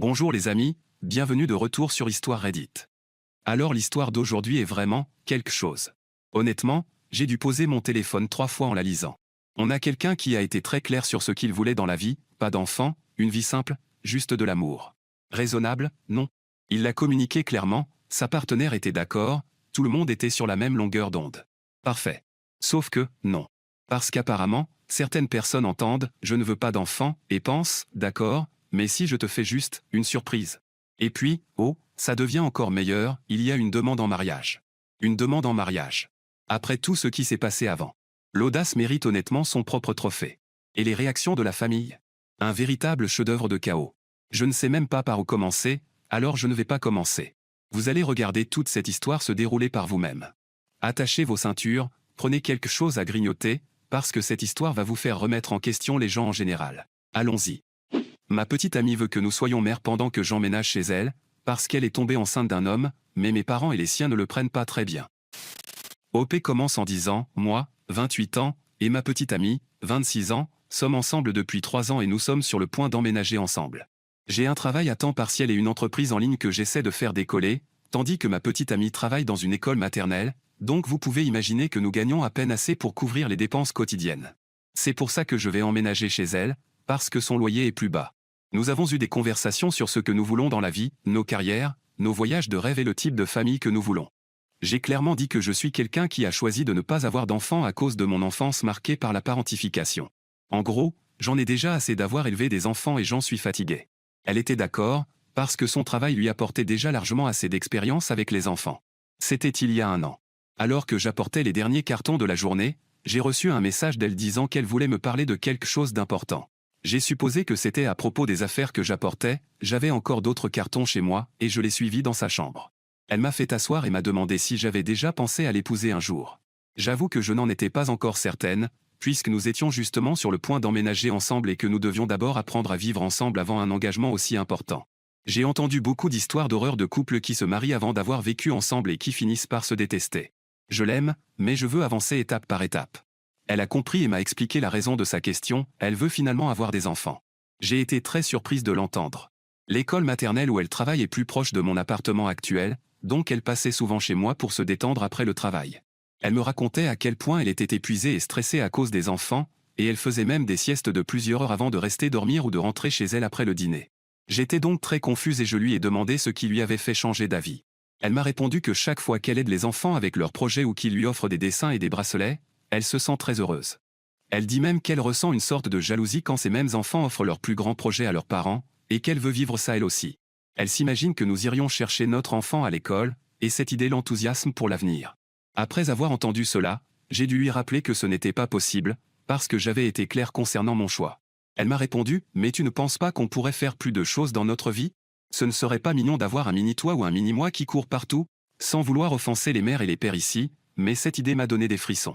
Bonjour les amis, bienvenue de retour sur Histoire Reddit. Alors l'histoire d'aujourd'hui est vraiment quelque chose. Honnêtement, j'ai dû poser mon téléphone 3 fois en la lisant. On a quelqu'un qui a été très clair sur ce qu'il voulait dans la vie, pas d'enfant, une vie simple, juste de l'amour. Raisonnable, non. Il l'a communiqué clairement, sa partenaire était d'accord, tout le monde était sur la même longueur d'onde. Parfait. Sauf que, non. Parce qu'apparemment, certaines personnes entendent « je ne veux pas d'enfant » et pensent « d'accord, mais si je te fais juste une surprise ». Et puis, oh, ça devient encore meilleur, il y a une demande en mariage. Une demande en mariage. Après tout ce qui s'est passé avant. L'audace mérite honnêtement son propre trophée. Et les réactions de la famille? Un véritable chef-d'œuvre de chaos. Je ne sais même pas par où commencer, alors je ne vais pas commencer. Vous allez regarder toute cette histoire se dérouler par vous-même. Attachez vos ceintures, prenez quelque chose à grignoter, parce que cette histoire va vous faire remettre en question les gens en général. Allons-y. Ma petite amie veut que nous soyons mères pendant que j'emménage chez elle, parce qu'elle est tombée enceinte d'un homme, mais mes parents et les siens ne le prennent pas très bien. OP commence en disant « Moi, 28 ans, et ma petite amie, 26 ans, sommes ensemble depuis 3 ans et nous sommes sur le point d'emménager ensemble. J'ai un travail à temps partiel et une entreprise en ligne que j'essaie de faire décoller, tandis que ma petite amie travaille dans une école maternelle, donc vous pouvez imaginer que nous gagnons à peine assez pour couvrir les dépenses quotidiennes. C'est pour ça que je vais emménager chez elle, parce que son loyer est plus bas. Nous avons eu des conversations sur ce que nous voulons dans la vie, nos carrières, nos voyages de rêve et le type de famille que nous voulons. J'ai clairement dit que je suis quelqu'un qui a choisi de ne pas avoir d'enfant à cause de mon enfance marquée par la parentification. En gros, j'en ai déjà assez d'avoir élevé des enfants et j'en suis fatigué. Elle était d'accord, parce que son travail lui apportait déjà largement assez d'expérience avec les enfants. C'était il y a 1 an. Alors que j'apportais les derniers cartons de la journée, j'ai reçu un message d'elle disant qu'elle voulait me parler de quelque chose d'important. J'ai supposé que c'était à propos des affaires que j'apportais, j'avais encore d'autres cartons chez moi, et je l'ai suivie dans sa chambre. Elle m'a fait asseoir et m'a demandé si j'avais déjà pensé à l'épouser un jour. J'avoue que je n'en étais pas encore certaine, puisque nous étions justement sur le point d'emménager ensemble et que nous devions d'abord apprendre à vivre ensemble avant un engagement aussi important. J'ai entendu beaucoup d'histoires d'horreur de couples qui se marient avant d'avoir vécu ensemble et qui finissent par se détester. Je l'aime, mais je veux avancer étape par étape. Elle a compris et m'a expliqué la raison de sa question, elle veut finalement avoir des enfants. J'ai été très surprise de l'entendre. L'école maternelle où elle travaille est plus proche de mon appartement actuel, donc elle passait souvent chez moi pour se détendre après le travail. Elle me racontait à quel point elle était épuisée et stressée à cause des enfants, et elle faisait même des siestes de plusieurs heures avant de rester dormir ou de rentrer chez elle après le dîner. J'étais donc très confuse et je lui ai demandé ce qui lui avait fait changer d'avis. Elle m'a répondu que chaque fois qu'elle aide les enfants avec leurs projets ou qu'ils lui offrent des dessins et des bracelets, elle se sent très heureuse. Elle dit même qu'elle ressent une sorte de jalousie quand ces mêmes enfants offrent leurs plus grands projets à leurs parents, et qu'elle veut vivre ça elle aussi. Elle s'imagine que nous irions chercher notre enfant à l'école, et cette idée l'enthousiasme pour l'avenir. Après avoir entendu cela, j'ai dû lui rappeler que ce n'était pas possible, parce que j'avais été clair concernant mon choix. Elle m'a répondu « Mais tu ne penses pas qu'on pourrait faire plus de choses dans notre vie? Ce ne serait pas mignon d'avoir un mini-toi ou un mini-moi qui court partout ?» Sans vouloir offenser les mères et les pères ici, mais cette idée m'a donné des frissons.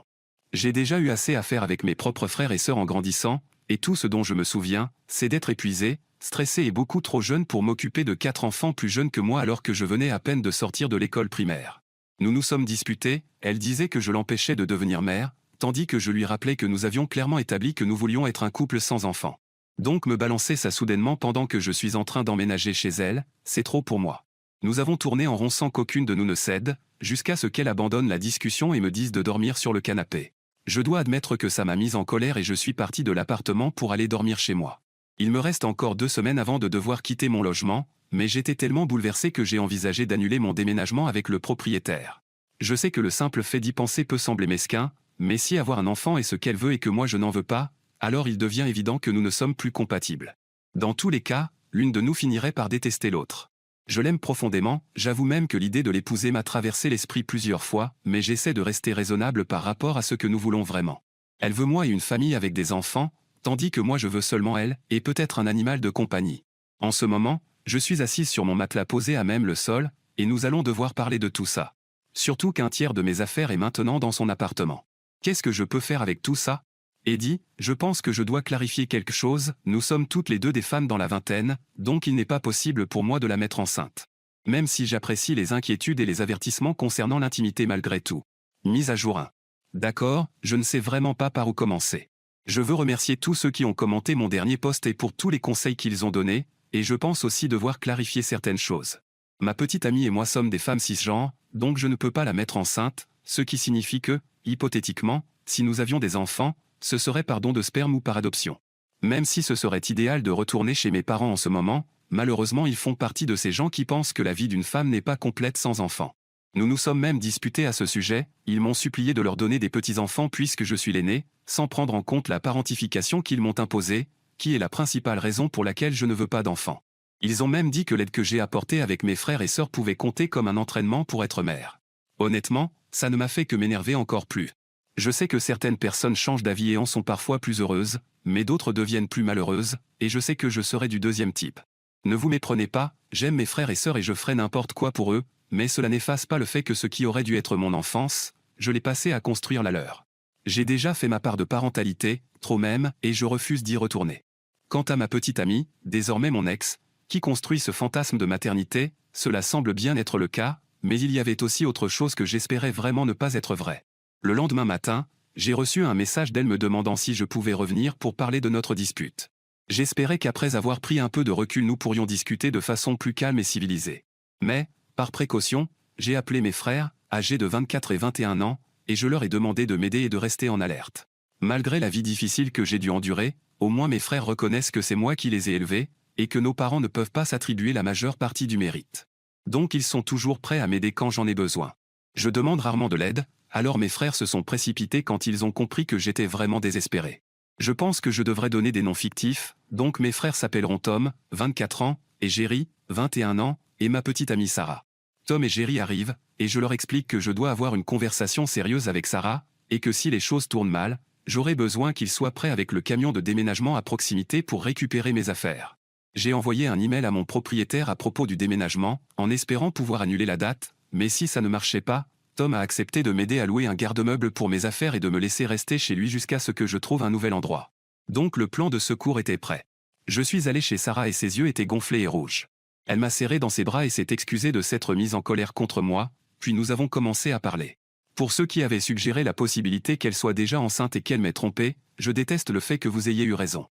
J'ai déjà eu assez à faire avec mes propres frères et sœurs en grandissant, et tout ce dont je me souviens, c'est d'être épuisé, stressé et beaucoup trop jeune pour m'occuper de 4 enfants plus jeunes que moi alors que je venais à peine de sortir de l'école primaire. Nous nous sommes disputés, elle disait que je l'empêchais de devenir mère, tandis que je lui rappelais que nous avions clairement établi que nous voulions être un couple sans enfants. Donc me balancer ça soudainement pendant que je suis en train d'emménager chez elle, c'est trop pour moi. Nous avons tourné en rond sans qu'aucune de nous ne cède, jusqu'à ce qu'elle abandonne la discussion et me dise de dormir sur le canapé. Je dois admettre que ça m'a mise en colère et je suis parti de l'appartement pour aller dormir chez moi. Il me reste encore 2 semaines avant de devoir quitter mon logement, mais j'étais tellement bouleversé que j'ai envisagé d'annuler mon déménagement avec le propriétaire. Je sais que le simple fait d'y penser peut sembler mesquin, mais si avoir un enfant est ce qu'elle veut et que moi je n'en veux pas, alors il devient évident que nous ne sommes plus compatibles. Dans tous les cas, l'une de nous finirait par détester l'autre. Je l'aime profondément, j'avoue même que l'idée de l'épouser m'a traversé l'esprit plusieurs fois, mais j'essaie de rester raisonnable par rapport à ce que nous voulons vraiment. Elle veut moi et une famille avec des enfants, tandis que moi je veux seulement elle, et peut-être un animal de compagnie. En ce moment, je suis assise sur mon matelas posé à même le sol, et nous allons devoir parler de tout ça. Surtout qu'un tiers de mes affaires est maintenant dans son appartement. Qu'est-ce que je peux faire avec tout ça? Eddie, je pense que je dois clarifier quelque chose, nous sommes toutes les deux des femmes dans la vingtaine, donc il n'est pas possible pour moi de la mettre enceinte. Même si j'apprécie les inquiétudes et les avertissements concernant l'intimité malgré tout. Mise à jour 1. D'accord, je ne sais vraiment pas par où commencer. Je veux remercier tous ceux qui ont commenté mon dernier post et pour tous les conseils qu'ils ont donnés, et je pense aussi devoir clarifier certaines choses. Ma petite amie et moi sommes des femmes cisgenres, donc je ne peux pas la mettre enceinte, ce qui signifie que, hypothétiquement, si nous avions des enfants, ce serait par don de sperme ou par adoption. Même si ce serait idéal de retourner chez mes parents en ce moment, malheureusement ils font partie de ces gens qui pensent que la vie d'une femme n'est pas complète sans enfants. Nous nous sommes même disputés à ce sujet, ils m'ont supplié de leur donner des petits-enfants puisque je suis l'aîné, sans prendre en compte la parentification qu'ils m'ont imposée, qui est la principale raison pour laquelle je ne veux pas d'enfants. Ils ont même dit que l'aide que j'ai apportée avec mes frères et sœurs pouvait compter comme un entraînement pour être mère. Honnêtement, ça ne m'a fait que m'énerver encore plus. Je sais que certaines personnes changent d'avis et en sont parfois plus heureuses, mais d'autres deviennent plus malheureuses, et je sais que je serai du deuxième type. Ne vous méprenez pas, j'aime mes frères et sœurs et je ferai n'importe quoi pour eux, mais cela n'efface pas le fait que ce qui aurait dû être mon enfance, je l'ai passé à construire la leur. J'ai déjà fait ma part de parentalité, trop même, et je refuse d'y retourner. Quant à ma petite amie, désormais mon ex, qui construit ce fantasme de maternité, cela semble bien être le cas, mais il y avait aussi autre chose que j'espérais vraiment ne pas être vrai. Le lendemain matin, j'ai reçu un message d'elle me demandant si je pouvais revenir pour parler de notre dispute. J'espérais qu'après avoir pris un peu de recul nous pourrions discuter de façon plus calme et civilisée. Mais, par précaution, j'ai appelé mes frères, âgés de 24 et 21 ans, et je leur ai demandé de m'aider et de rester en alerte. Malgré la vie difficile que j'ai dû endurer, au moins mes frères reconnaissent que c'est moi qui les ai élevés, et que nos parents ne peuvent pas s'attribuer la majeure partie du mérite. Donc ils sont toujours prêts à m'aider quand j'en ai besoin. Je demande rarement de l'aide, alors mes frères se sont précipités quand ils ont compris que j'étais vraiment désespéré. Je pense que je devrais donner des noms fictifs, donc mes frères s'appelleront Tom, 24 ans, et Jerry, 21 ans, et ma petite amie Sarah. Tom et Jerry arrivent, et je leur explique que je dois avoir une conversation sérieuse avec Sarah, et que si les choses tournent mal, j'aurai besoin qu'ils soient prêts avec le camion de déménagement à proximité pour récupérer mes affaires. J'ai envoyé un email à mon propriétaire à propos du déménagement, en espérant pouvoir annuler la date, mais si ça ne marchait pas, Tom a accepté de m'aider à louer un garde-meuble pour mes affaires et de me laisser rester chez lui jusqu'à ce que je trouve un nouvel endroit. Donc le plan de secours était prêt. Je suis allé chez Sarah et ses yeux étaient gonflés et rouges. Elle m'a serré dans ses bras et s'est excusée de s'être mise en colère contre moi, puis nous avons commencé à parler. Pour ceux qui avaient suggéré la possibilité qu'elle soit déjà enceinte et qu'elle m'ait trompé, je déteste le fait que vous ayez eu raison.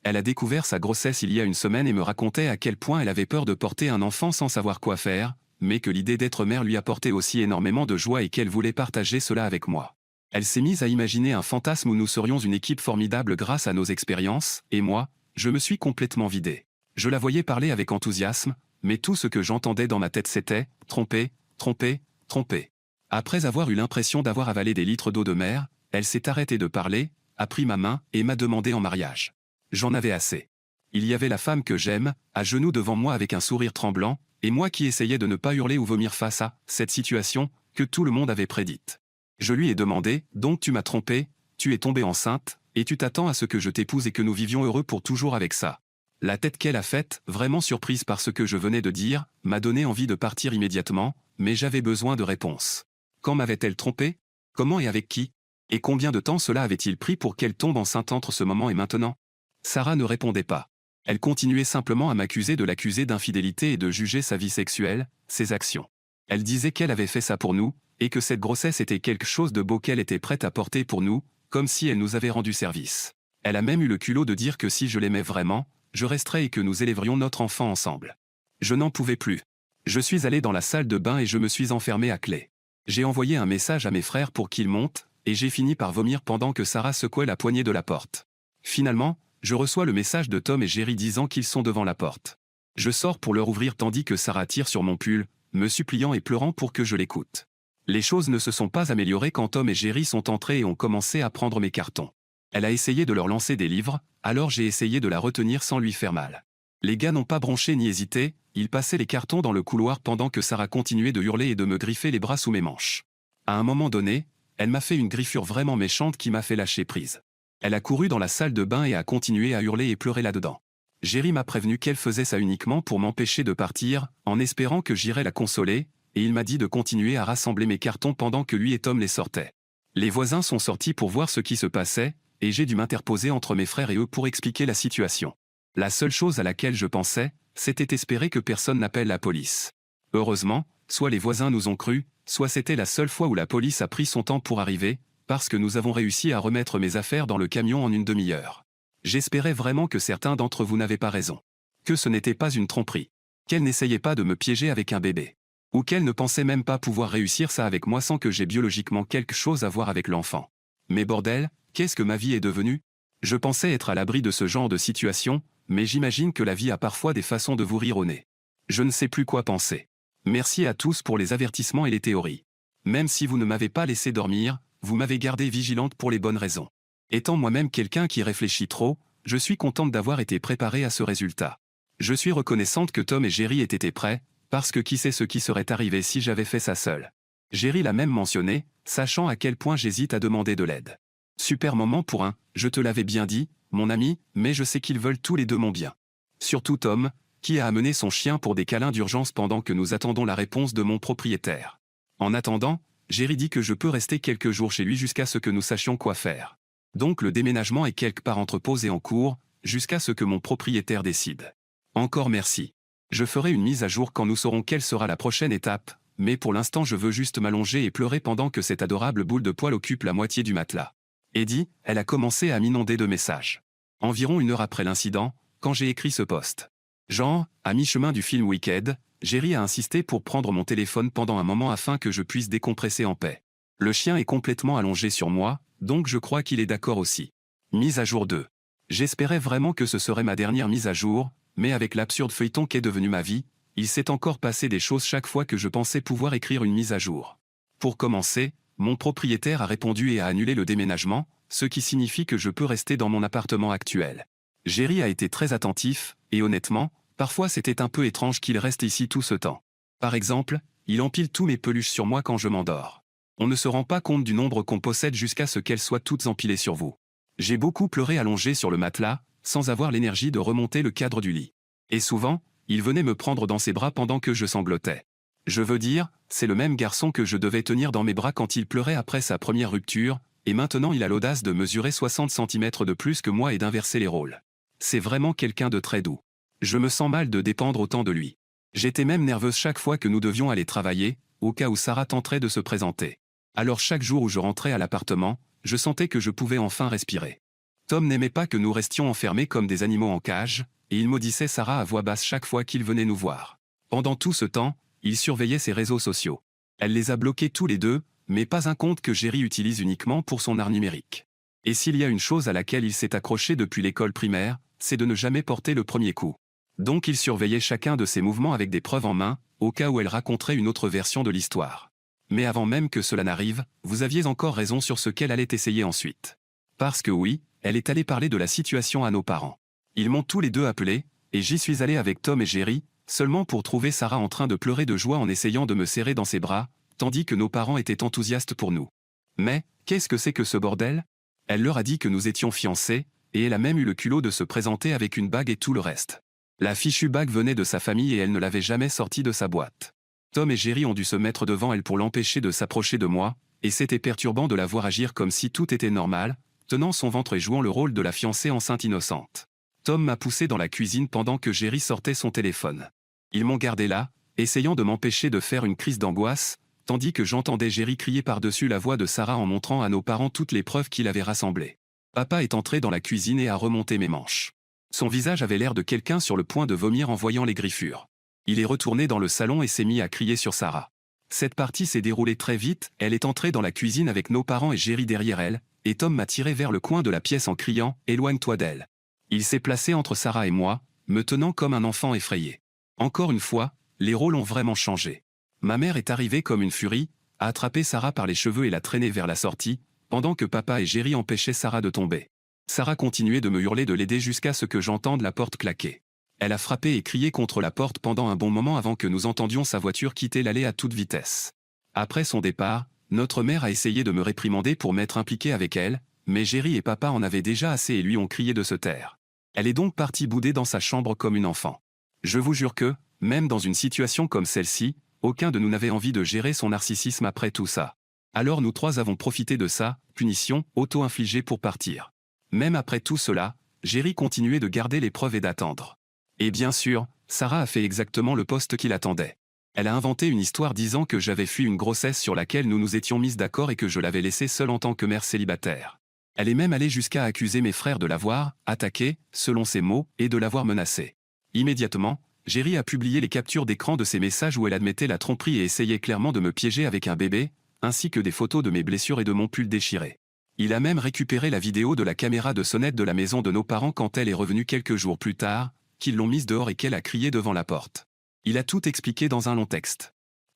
Elle a découvert sa grossesse il y a une semaine et me racontait à quel point elle avait peur de porter un enfant sans savoir quoi faire, mais que l'idée d'être mère lui apportait aussi énormément de joie et qu'elle voulait partager cela avec moi. Elle s'est mise à imaginer un fantasme où nous serions une équipe formidable grâce à nos expériences, et moi, je me suis complètement vidé. Je la voyais parler avec enthousiasme, mais tout ce que j'entendais dans ma tête c'était « tromper, tromper, tromper ». Après avoir eu l'impression d'avoir avalé des litres d'eau de mer, elle s'est arrêtée de parler, a pris ma main et m'a demandé en mariage. J'en avais assez. Il y avait la femme que j'aime, à genoux devant moi avec un sourire tremblant, et moi qui essayais de ne pas hurler ou vomir face à cette situation que tout le monde avait prédite. Je lui ai demandé, donc tu m'as trompé, tu es tombée enceinte, et tu t'attends à ce que je t'épouse et que nous vivions heureux pour toujours avec ça. La tête qu'elle a faite, vraiment surprise par ce que je venais de dire, m'a donné envie de partir immédiatement, mais j'avais besoin de réponses. Quand m'avait-elle trompé? Comment et avec qui? Et combien de temps cela avait-il pris pour qu'elle tombe enceinte entre ce moment et maintenant? Sarah ne répondait pas. Elle continuait simplement à m'accuser de l'accuser d'infidélité et de juger sa vie sexuelle, ses actions. Elle disait qu'elle avait fait ça pour nous, et que cette grossesse était quelque chose de beau qu'elle était prête à porter pour nous, comme si elle nous avait rendu service. Elle a même eu le culot de dire que si je l'aimais vraiment, je resterais et que nous élèverions notre enfant ensemble. Je n'en pouvais plus. Je suis allé dans la salle de bain et je me suis enfermé à clé. J'ai envoyé un message à mes frères pour qu'ils montent, et j'ai fini par vomir pendant que Sarah secouait la poignée de la porte. Finalement, je reçois le message de Tom et Jerry disant qu'ils sont devant la porte. Je sors pour leur ouvrir tandis que Sarah tire sur mon pull, me suppliant et pleurant pour que je l'écoute. Les choses ne se sont pas améliorées quand Tom et Jerry sont entrés et ont commencé à prendre mes cartons. Elle a essayé de leur lancer des livres, alors j'ai essayé de la retenir sans lui faire mal. Les gars n'ont pas bronché ni hésité, ils passaient les cartons dans le couloir pendant que Sarah continuait de hurler et de me griffer les bras sous mes manches. À un moment donné, elle m'a fait une griffure vraiment méchante qui m'a fait lâcher prise. Elle a couru dans la salle de bain et a continué à hurler et pleurer là-dedans. Jerry m'a prévenu qu'elle faisait ça uniquement pour m'empêcher de partir, en espérant que j'irais la consoler, et il m'a dit de continuer à rassembler mes cartons pendant que lui et Tom les sortaient. Les voisins sont sortis pour voir ce qui se passait, et j'ai dû m'interposer entre mes frères et eux pour expliquer la situation. La seule chose à laquelle je pensais, c'était espérer que personne n'appelle la police. Heureusement, soit les voisins nous ont cru, soit c'était la seule fois où la police a pris son temps pour arriver, parce que nous avons réussi à remettre mes affaires dans le camion en une demi-heure. J'espérais vraiment que certains d'entre vous n'avaient pas raison. Que ce n'était pas une tromperie. Qu'elle n'essayait pas de me piéger avec un bébé. Ou qu'elle ne pensait même pas pouvoir réussir ça avec moi sans que j'aie biologiquement quelque chose à voir avec l'enfant. Mais bordel, qu'est-ce que ma vie est devenue? Je pensais être à l'abri de ce genre de situation, mais j'imagine que la vie a parfois des façons de vous rire au nez. Je ne sais plus quoi penser. Merci à tous pour les avertissements et les théories. Même si vous ne m'avez pas laissé dormir, vous m'avez gardé vigilante pour les bonnes raisons. Étant moi-même quelqu'un qui réfléchit trop, je suis contente d'avoir été préparée à ce résultat. Je suis reconnaissante que Tom et Jerry aient été prêts, parce que qui sait ce qui serait arrivé si j'avais fait ça seule. Jerry l'a même mentionné, sachant à quel point j'hésite à demander de l'aide. Super moment pour un « je te l'avais bien dit, mon ami, mais je sais qu'ils veulent tous les deux mon bien ». Surtout Tom, qui a amené son chien pour des câlins d'urgence pendant que nous attendons la réponse de mon propriétaire. En attendant, Jerry dit que je peux rester quelques jours chez lui jusqu'à ce que nous sachions quoi faire. Donc le déménagement est quelque part entreposé en cours, jusqu'à ce que mon propriétaire décide. Encore merci. Je ferai une mise à jour quand nous saurons quelle sera la prochaine étape, mais pour l'instant je veux juste m'allonger et pleurer pendant que cette adorable boule de poil occupe la moitié du matelas. Eddie, elle a commencé à m'inonder de messages. Environ 1 heure après l'incident, quand j'ai écrit ce post. Genre, à mi-chemin du film Wicked, Jerry a insisté pour prendre mon téléphone pendant un moment afin que je puisse décompresser en paix. Le chien est complètement allongé sur moi, donc je crois qu'il est d'accord aussi. Mise à jour 2. J'espérais vraiment que ce serait ma dernière mise à jour, mais avec l'absurde feuilleton qu'est devenu ma vie, il s'est encore passé des choses chaque fois que je pensais pouvoir écrire une mise à jour. Pour commencer, mon propriétaire a répondu et a annulé le déménagement, ce qui signifie que je peux rester dans mon appartement actuel. Jerry a été très attentif, et honnêtement, parfois c'était un peu étrange qu'il reste ici tout ce temps. Par exemple, il empile tous mes peluches sur moi quand je m'endors. On ne se rend pas compte du nombre qu'on possède jusqu'à ce qu'elles soient toutes empilées sur vous. J'ai beaucoup pleuré allongé sur le matelas, sans avoir l'énergie de remonter le cadre du lit. Et souvent, il venait me prendre dans ses bras pendant que je sanglotais. Je veux dire, c'est le même garçon que je devais tenir dans mes bras quand il pleurait après sa première rupture, et maintenant il a l'audace de mesurer 60 cm de plus que moi et d'inverser les rôles. C'est vraiment quelqu'un de très doux. Je me sens mal de dépendre autant de lui. J'étais même nerveuse chaque fois que nous devions aller travailler, au cas où Sarah tenterait de se présenter. Alors chaque jour où je rentrais à l'appartement, je sentais que je pouvais enfin respirer. Tom n'aimait pas que nous restions enfermés comme des animaux en cage, et il maudissait Sarah à voix basse chaque fois qu'il venait nous voir. Pendant tout ce temps, il surveillait ses réseaux sociaux. Elle les a bloqués tous les deux, mais pas un compte que Jerry utilise uniquement pour son art numérique. Et s'il y a une chose à laquelle il s'est accroché depuis l'école primaire, c'est de ne jamais porter le premier coup. Donc il surveillait chacun de ses mouvements avec des preuves en main, au cas où elle raconterait une autre version de l'histoire. Mais avant même que cela n'arrive, vous aviez encore raison sur ce qu'elle allait essayer ensuite. Parce que oui, elle est allée parler de la situation à nos parents. Ils m'ont tous les deux appelé, et j'y suis allé avec Tom et Jerry, seulement pour trouver Sarah en train de pleurer de joie en essayant de me serrer dans ses bras, tandis que nos parents étaient enthousiastes pour nous. Mais, qu'est-ce que c'est que ce bordel? Elle leur a dit que nous étions fiancés, et elle a même eu le culot de se présenter avec une bague et tout le reste. La fichue bague venait de sa famille et elle ne l'avait jamais sortie de sa boîte. Tom et Jerry ont dû se mettre devant elle pour l'empêcher de s'approcher de moi, et c'était perturbant de la voir agir comme si tout était normal, tenant son ventre et jouant le rôle de la fiancée enceinte innocente. Tom m'a poussé dans la cuisine pendant que Jerry sortait son téléphone. Ils m'ont gardé là, essayant de m'empêcher de faire une crise d'angoisse, tandis que j'entendais Jerry crier par-dessus la voix de Sarah en montrant à nos parents toutes les preuves qu'il avait rassemblées. Papa est entré dans la cuisine et a remonté mes manches. Son visage avait l'air de quelqu'un sur le point de vomir en voyant les griffures. Il est retourné dans le salon et s'est mis à crier sur Sarah. Cette partie s'est déroulée très vite, elle est entrée dans la cuisine avec nos parents et Jerry derrière elle, et Tom m'a tiré vers le coin de la pièce en criant « Éloigne-toi d'elle ». Il s'est placé entre Sarah et moi, me tenant comme un enfant effrayé. Encore une fois, les rôles ont vraiment changé. Ma mère est arrivée comme une furie, a attrapé Sarah par les cheveux et l'a traînée vers la sortie, pendant que papa et Jerry empêchaient Sarah de tomber. Sarah continuait de me hurler de l'aider jusqu'à ce que j'entende la porte claquer. Elle a frappé et crié contre la porte pendant un bon moment avant que nous entendions sa voiture quitter l'allée à toute vitesse. Après son départ, notre mère a essayé de me réprimander pour m'être impliqué avec elle, mais Jerry et papa en avaient déjà assez et lui ont crié de se taire. Elle est donc partie bouder dans sa chambre comme une enfant. Je vous jure que, même dans une situation comme celle-ci, aucun de nous n'avait envie de gérer son narcissisme après tout ça. Alors nous trois avons profité de ça, punition, auto-infligée pour partir. Même après tout cela, Jerry continuait de garder les preuves et d'attendre. Et bien sûr, Sarah a fait exactement le poste qu'il attendait. Elle a inventé une histoire disant que j'avais fui une grossesse sur laquelle nous nous étions mises d'accord et que je l'avais laissée seule en tant que mère célibataire. Elle est même allée jusqu'à accuser mes frères de l'avoir attaqué, selon ses mots, et de l'avoir menacé. Immédiatement, Géry a publié les captures d'écran de ses messages où elle admettait la tromperie et essayait clairement de me piéger avec un bébé, ainsi que des photos de mes blessures et de mon pull déchiré. Il a même récupéré la vidéo de la caméra de sonnette de la maison de nos parents quand elle est revenue quelques jours plus tard, qu'ils l'ont mise dehors et qu'elle a crié devant la porte. Il a tout expliqué dans un long texte.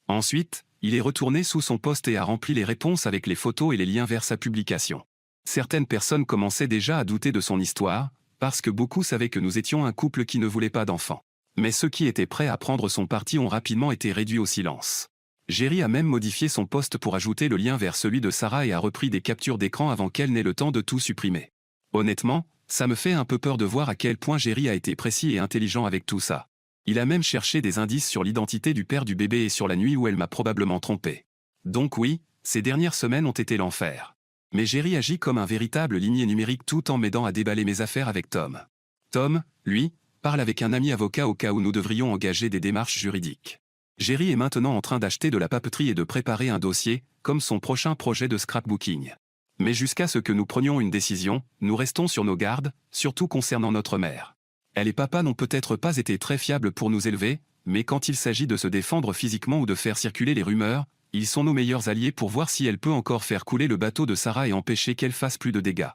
Ensuite, il est retourné sous son poste et a rempli les réponses avec les photos et les liens vers sa publication. Certaines personnes commençaient déjà à douter de son histoire, parce que beaucoup savaient que nous étions un couple qui ne voulait pas d'enfants. Mais ceux qui étaient prêts à prendre son parti ont rapidement été réduits au silence. Géry a même modifié son post pour ajouter le lien vers celui de Sarah et a repris des captures d'écran avant qu'elle n'ait le temps de tout supprimer. Honnêtement, ça me fait un peu peur de voir à quel point Géry a été précis et intelligent avec tout ça. Il a même cherché des indices sur l'identité du père du bébé et sur la nuit où elle m'a probablement trompé. Donc oui, ces dernières semaines ont été l'enfer. Mais Géry agit comme un véritable limier numérique tout en m'aidant à déballer mes affaires avec Tom. Tom, lui, parle avec un ami avocat au cas où nous devrions engager des démarches juridiques. Géry est maintenant en train d'acheter de la papeterie et de préparer un dossier, comme son prochain projet de scrapbooking. Mais jusqu'à ce que nous prenions une décision, nous restons sur nos gardes, surtout concernant notre mère. Elle et papa n'ont peut-être pas été très fiables pour nous élever, mais quand il s'agit de se défendre physiquement ou de faire circuler les rumeurs, ils sont nos meilleurs alliés pour voir si elle peut encore faire couler le bateau de Sarah et empêcher qu'elle fasse plus de dégâts.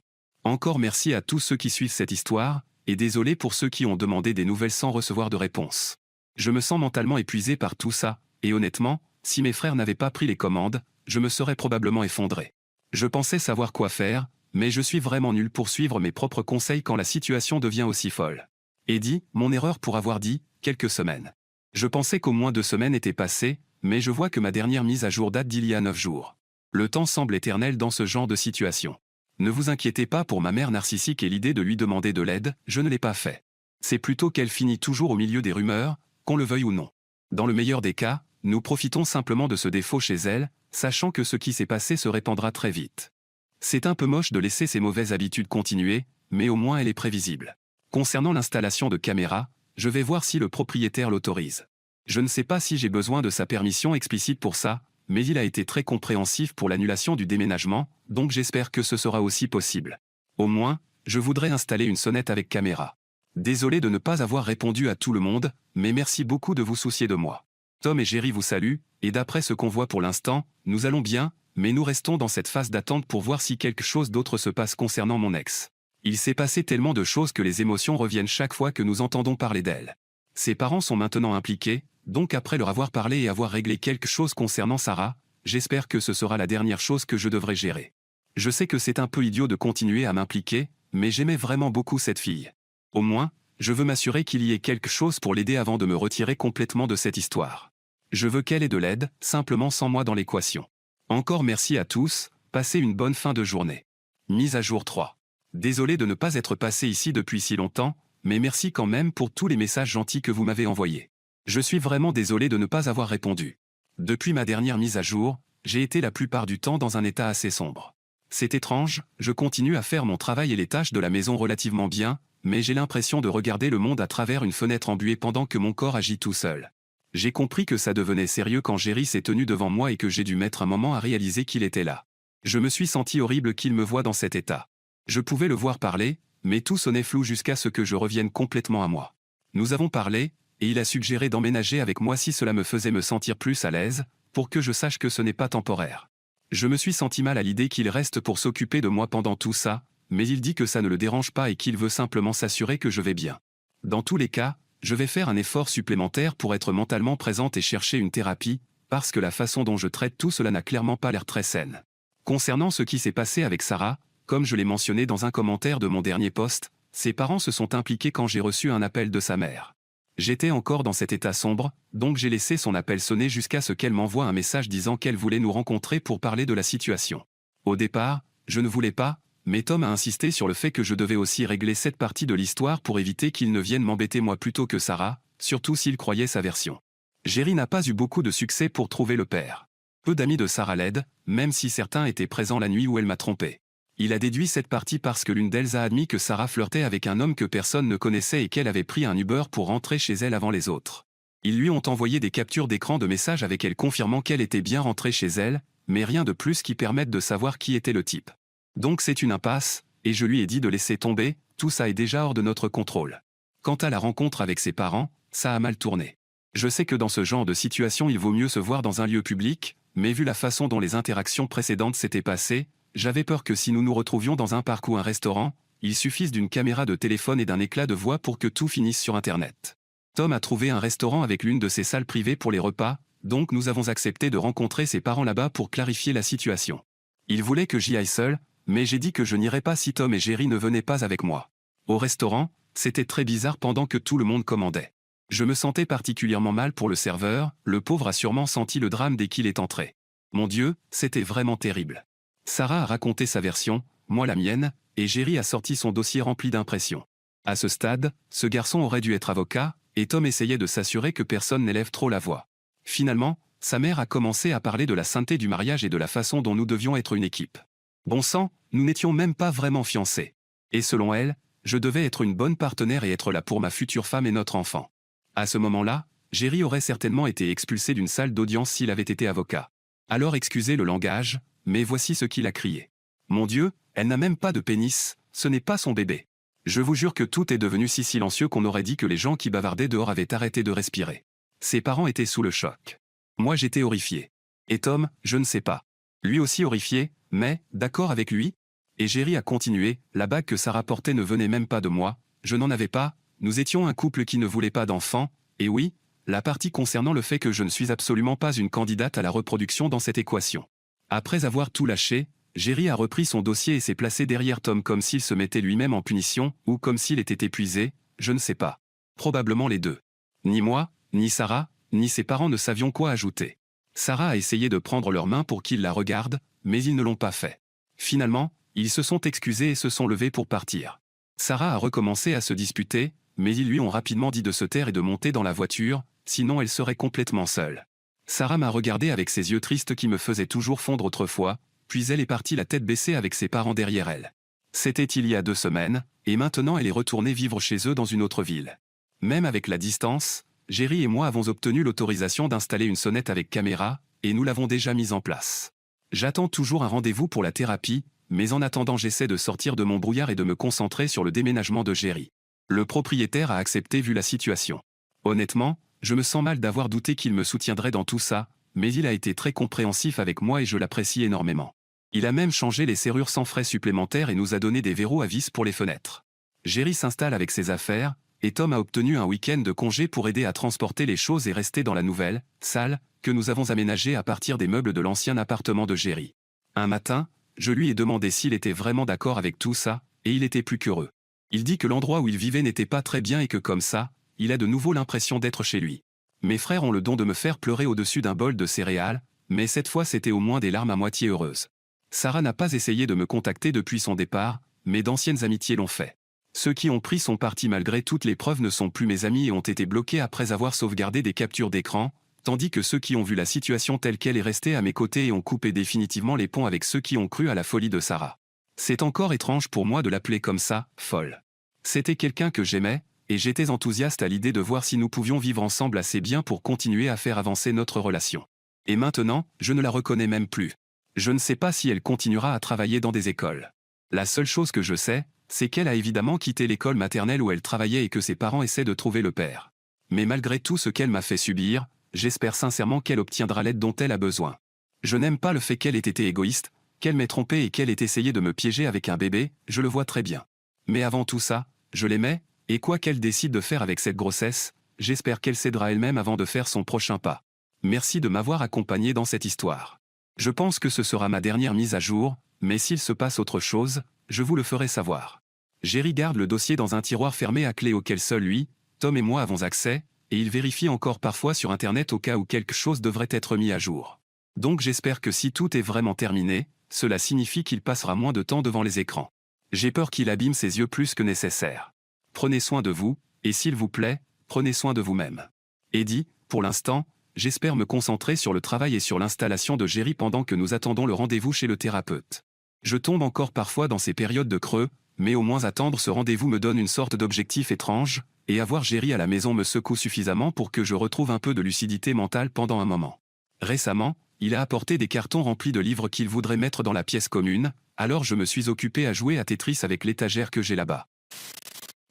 Encore merci à tous ceux qui suivent cette histoire, et désolé pour ceux qui ont demandé des nouvelles sans recevoir de réponse. Je me sens mentalement épuisé par tout ça, et honnêtement, si mes frères n'avaient pas pris les commandes, je me serais probablement effondré. Je pensais savoir quoi faire, mais je suis vraiment nul pour suivre mes propres conseils quand la situation devient aussi folle. Eddie, mon erreur pour avoir dit « quelques semaines ». Je pensais qu'au moins 2 semaines étaient passées, mais je vois que ma dernière mise à jour date d'il y a 9 jours. Le temps semble éternel dans ce genre de situation. Ne vous inquiétez pas pour ma mère narcissique et l'idée de lui demander de l'aide, je ne l'ai pas fait. C'est plutôt qu'elle finit toujours au milieu des rumeurs, qu'on le veuille ou non. Dans le meilleur des cas, nous profitons simplement de ce défaut chez elle, sachant que ce qui s'est passé se répandra très vite. C'est un peu moche de laisser ces mauvaises habitudes continuer, mais au moins elle est prévisible. Concernant l'installation de caméras, je vais voir si le propriétaire l'autorise. Je ne sais pas si j'ai besoin de sa permission explicite pour ça, mais il a été très compréhensif pour l'annulation du déménagement, donc j'espère que ce sera aussi possible. Au moins, je voudrais installer une sonnette avec caméra. Désolé de ne pas avoir répondu à tout le monde, mais merci beaucoup de vous soucier de moi. Tom et Géry vous saluent, et d'après ce qu'on voit pour l'instant, nous allons bien, mais nous restons dans cette phase d'attente pour voir si quelque chose d'autre se passe concernant mon ex. Il s'est passé tellement de choses que les émotions reviennent chaque fois que nous entendons parler d'elle. Ses parents sont maintenant impliqués, donc après leur avoir parlé et avoir réglé quelque chose concernant Sarah, j'espère que ce sera la dernière chose que je devrai gérer. Je sais que c'est un peu idiot de continuer à m'impliquer, mais j'aimais vraiment beaucoup cette fille. Au moins, je veux m'assurer qu'il y ait quelque chose pour l'aider avant de me retirer complètement de cette histoire. Je veux qu'elle ait de l'aide, simplement sans moi dans l'équation. Encore merci à tous, passez une bonne fin de journée. Mise à jour 3. Désolé de ne pas être passé ici depuis si longtemps, mais merci quand même pour tous les messages gentils que vous m'avez envoyés. Je suis vraiment désolé de ne pas avoir répondu. Depuis ma dernière mise à jour, j'ai été la plupart du temps dans un état assez sombre. C'est étrange, je continue à faire mon travail et les tâches de la maison relativement bien, mais j'ai l'impression de regarder le monde à travers une fenêtre embuée pendant que mon corps agit tout seul. J'ai compris que ça devenait sérieux quand Géry s'est tenu devant moi et que j'ai dû mettre un moment à réaliser qu'il était là. Je me suis senti horrible qu'il me voie dans cet état. Je pouvais le voir parler, mais tout sonnait flou jusqu'à ce que je revienne complètement à moi. Nous avons parlé, et il a suggéré d'emménager avec moi si cela me faisait me sentir plus à l'aise, pour que je sache que ce n'est pas temporaire. Je me suis senti mal à l'idée qu'il reste pour s'occuper de moi pendant tout ça, mais il dit que ça ne le dérange pas et qu'il veut simplement s'assurer que je vais bien. Dans tous les cas, je vais faire un effort supplémentaire pour être mentalement présente et chercher une thérapie, parce que la façon dont je traite tout cela n'a clairement pas l'air très saine. Concernant ce qui s'est passé avec Sarah, comme je l'ai mentionné dans un commentaire de mon dernier post, ses parents se sont impliqués quand j'ai reçu un appel de sa mère. J'étais encore dans cet état sombre, donc j'ai laissé son appel sonner jusqu'à ce qu'elle m'envoie un message disant qu'elle voulait nous rencontrer pour parler de la situation. Au départ, je ne voulais pas, mais Tom a insisté sur le fait que je devais aussi régler cette partie de l'histoire pour éviter qu'il ne vienne m'embêter moi plutôt que Sarah, surtout s'il croyait sa version. Géry n'a pas eu beaucoup de succès pour trouver le père. Peu d'amis de Sarah l'aident, même si certains étaient présents la nuit où elle m'a trompé. Il a déduit cette partie parce que l'une d'elles a admis que Sarah flirtait avec un homme que personne ne connaissait et qu'elle avait pris un Uber pour rentrer chez elle avant les autres. Ils lui ont envoyé des captures d'écran de messages avec elle confirmant qu'elle était bien rentrée chez elle, mais rien de plus qui permette de savoir qui était le type. Donc c'est une impasse, et je lui ai dit de laisser tomber, tout ça est déjà hors de notre contrôle. Quant à la rencontre avec ses parents, ça a mal tourné. Je sais que dans ce genre de situation il vaut mieux se voir dans un lieu public, mais vu la façon dont les interactions précédentes s'étaient passées, j'avais peur que si nous nous retrouvions dans un parc ou un restaurant, il suffise d'une caméra de téléphone et d'un éclat de voix pour que tout finisse sur Internet. Tom a trouvé un restaurant avec l'une de ses salles privées pour les repas, donc nous avons accepté de rencontrer ses parents là-bas pour clarifier la situation. Il voulait que j'y aille seul, mais j'ai dit que je n'irais pas si Tom et Jerry ne venaient pas avec moi. Au restaurant, c'était très bizarre pendant que tout le monde commandait. Je me sentais particulièrement mal pour le serveur, le pauvre a sûrement senti le drame dès qu'il est entré. Mon Dieu, c'était vraiment terrible. Sarah a raconté sa version, moi la mienne, et Jerry a sorti son dossier rempli d'impressions. À ce stade, ce garçon aurait dû être avocat, et Tom essayait de s'assurer que personne n'élève trop la voix. Finalement, sa mère a commencé à parler de la sainteté du mariage et de la façon dont nous devions être une équipe. Bon sang, nous n'étions même pas vraiment fiancés. Et selon elle, je devais être une bonne partenaire et être là pour ma future femme et notre enfant. À ce moment-là, Jerry aurait certainement été expulsé d'une salle d'audience s'il avait été avocat. Alors excusez le langage, mais voici ce qu'il a crié. Mon Dieu, elle n'a même pas de pénis, ce n'est pas son bébé. Je vous jure que tout est devenu si silencieux qu'on aurait dit que les gens qui bavardaient dehors avaient arrêté de respirer. Ses parents étaient sous le choc. Moi j'étais horrifié. Et Tom, je ne sais pas. Lui aussi horrifié, mais, d'accord avec lui? Et Jerry a continué, la bague que Sarah portait ne venait même pas de moi, je n'en avais pas, nous étions un couple qui ne voulait pas d'enfants, et oui, la partie concernant le fait que je ne suis absolument pas une candidate à la reproduction dans cette équation. Après avoir tout lâché, Jerry a repris son dossier et s'est placé derrière Tom comme s'il se mettait lui-même en punition, ou comme s'il était épuisé, je ne sais pas. Probablement les deux. Ni moi, ni Sarah, ni ses parents ne savions quoi ajouter. Sarah a essayé de prendre leurs mains pour qu'ils la regardent, mais ils ne l'ont pas fait. Finalement, ils se sont excusés et se sont levés pour partir. Sarah a recommencé à se disputer, mais ils lui ont rapidement dit de se taire et de monter dans la voiture, sinon elle serait complètement seule. Sarah m'a regardé avec ses yeux tristes qui me faisaient toujours fondre autrefois, puis elle est partie la tête baissée avec ses parents derrière elle. C'était il y a 2 semaines, et maintenant elle est retournée vivre chez eux dans une autre ville. Même avec la distance, Jerry et moi avons obtenu l'autorisation d'installer une sonnette avec caméra, et nous l'avons déjà mise en place. J'attends toujours un rendez-vous pour la thérapie, mais en attendant j'essaie de sortir de mon brouillard et de me concentrer sur le déménagement de Jerry. Le propriétaire a accepté vu la situation. Honnêtement, je me sens mal d'avoir douté qu'il me soutiendrait dans tout ça, mais il a été très compréhensif avec moi et je l'apprécie énormément. Il a même changé les serrures sans frais supplémentaires et nous a donné des verrous à vis pour les fenêtres. Jerry s'installe avec ses affaires, et Tom a obtenu un week-end de congé pour aider à transporter les choses et rester dans la nouvelle salle que nous avons aménagée à partir des meubles de l'ancien appartement de Jerry. Un matin, je lui ai demandé s'il était vraiment d'accord avec tout ça, et il était plus qu'heureux. Il dit que l'endroit où il vivait n'était pas très bien et que comme ça, il a de nouveau l'impression d'être chez lui. Mes frères ont le don de me faire pleurer au-dessus d'un bol de céréales, mais cette fois c'était au moins des larmes à moitié heureuses. Sarah n'a pas essayé de me contacter depuis son départ, mais d'anciennes amitiés l'ont fait. Ceux qui ont pris son parti malgré toutes les preuves ne sont plus mes amis et ont été bloqués après avoir sauvegardé des captures d'écran, tandis que ceux qui ont vu la situation telle qu'elle est restés à mes côtés et ont coupé définitivement les ponts avec ceux qui ont cru à la folie de Sarah. C'est encore étrange pour moi de l'appeler comme ça, folle. C'était quelqu'un que j'aimais, et j'étais enthousiaste à l'idée de voir si nous pouvions vivre ensemble assez bien pour continuer à faire avancer notre relation. Et maintenant, je ne la reconnais même plus. Je ne sais pas si elle continuera à travailler dans des écoles. La seule chose que je sais, c'est qu'elle a évidemment quitté l'école maternelle où elle travaillait et que ses parents essaient de trouver le père. Mais malgré tout ce qu'elle m'a fait subir, j'espère sincèrement qu'elle obtiendra l'aide dont elle a besoin. Je n'aime pas le fait qu'elle ait été égoïste, qu'elle m'ait trompé et qu'elle ait essayé de me piéger avec un bébé, je le vois très bien. Mais avant tout ça, je l'aimais, et quoi qu'elle décide de faire avec cette grossesse, j'espère qu'elle cédera elle-même avant de faire son prochain pas. Merci de m'avoir accompagné dans cette histoire. Je pense que ce sera ma dernière mise à jour, mais s'il se passe autre chose, je vous le ferai savoir. Jerry garde le dossier dans un tiroir fermé à clé auquel seul lui, Tom et moi avons accès, et il vérifie encore parfois sur Internet au cas où quelque chose devrait être mis à jour. Donc j'espère que si tout est vraiment terminé, cela signifie qu'il passera moins de temps devant les écrans. J'ai peur qu'il abîme ses yeux plus que nécessaire. Prenez soin de vous, et s'il vous plaît, prenez soin de vous-même. Eddie, pour l'instant, j'espère me concentrer sur le travail et sur l'installation de Jerry pendant que nous attendons le rendez-vous chez le thérapeute. Je tombe encore parfois dans ces périodes de creux, mais au moins attendre ce rendez-vous me donne une sorte d'objectif étrange, et avoir Jerry à la maison me secoue suffisamment pour que je retrouve un peu de lucidité mentale pendant un moment. Récemment, il a apporté des cartons remplis de livres qu'il voudrait mettre dans la pièce commune, alors je me suis occupé à jouer à Tetris avec l'étagère que j'ai là-bas.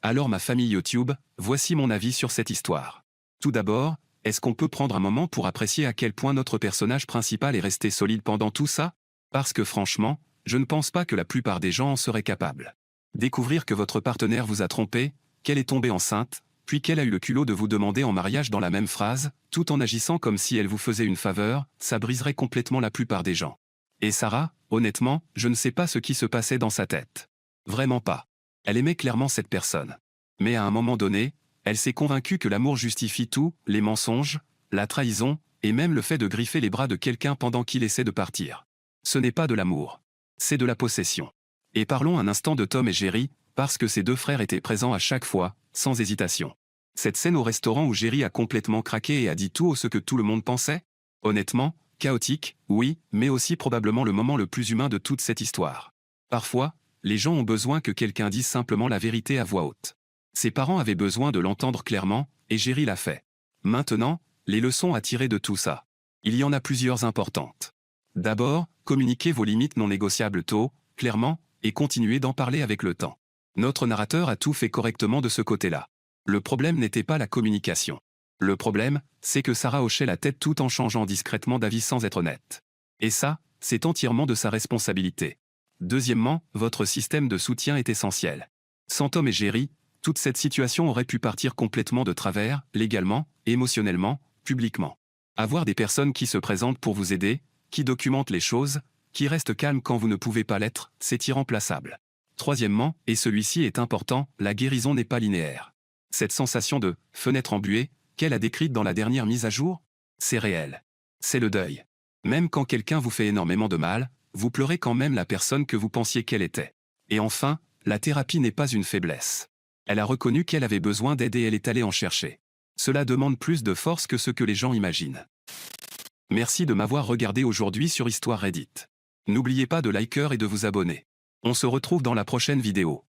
Alors ma famille YouTube, voici mon avis sur cette histoire. Tout d'abord, est-ce qu'on peut prendre un moment pour apprécier à quel point notre personnage principal est resté solide pendant tout ça? Parce que franchement, je ne pense pas que la plupart des gens en seraient capables. Découvrir que votre partenaire vous a trompé, qu'elle est tombée enceinte, puis qu'elle a eu le culot de vous demander en mariage dans la même phrase, tout en agissant comme si elle vous faisait une faveur, ça briserait complètement la plupart des gens. Et Sarah, honnêtement, je ne sais pas ce qui se passait dans sa tête. Vraiment pas. Elle aimait clairement cette personne. Mais à un moment donné, elle s'est convaincue que l'amour justifie tout, les mensonges, la trahison, et même le fait de griffer les bras de quelqu'un pendant qu'il essaie de partir. Ce n'est pas de l'amour. C'est de la possession. Et parlons un instant de Tom et Jerry, parce que ces deux frères étaient présents à chaque fois, sans hésitation. Cette scène au restaurant où Jerry a complètement craqué et a dit tout haut ce que tout le monde pensait? Honnêtement, chaotique, oui, mais aussi probablement le moment le plus humain de toute cette histoire. Parfois, les gens ont besoin que quelqu'un dise simplement la vérité à voix haute. Ses parents avaient besoin de l'entendre clairement, et Jerry l'a fait. Maintenant, les leçons à tirer de tout ça. Il y en a plusieurs importantes. D'abord, communiquez vos limites non négociables tôt, clairement, et continuez d'en parler avec le temps. Notre narrateur a tout fait correctement de ce côté-là. Le problème n'était pas la communication. Le problème, c'est que Sarah hochait la tête tout en changeant discrètement d'avis sans être honnête. Et ça, c'est entièrement de sa responsabilité. Deuxièmement, votre système de soutien est essentiel. Sans Tom et Jerry, toute cette situation aurait pu partir complètement de travers, légalement, émotionnellement, publiquement. Avoir des personnes qui se présentent pour vous aider, qui documentent les choses, qui restent calmes quand vous ne pouvez pas l'être, c'est irremplaçable. Troisièmement, et celui-ci est important, la guérison n'est pas linéaire. Cette sensation de « fenêtre embuée » qu'elle a décrite dans la dernière mise à jour, c'est réel. C'est le deuil. Même quand quelqu'un vous fait énormément de mal, vous pleurez quand même la personne que vous pensiez qu'elle était. Et enfin, la thérapie n'est pas une faiblesse. Elle a reconnu qu'elle avait besoin d'aide et elle est allée en chercher. Cela demande plus de force que ce que les gens imaginent. Merci de m'avoir regardé aujourd'hui sur Histoire Reddit. N'oubliez pas de liker et de vous abonner. On se retrouve dans la prochaine vidéo.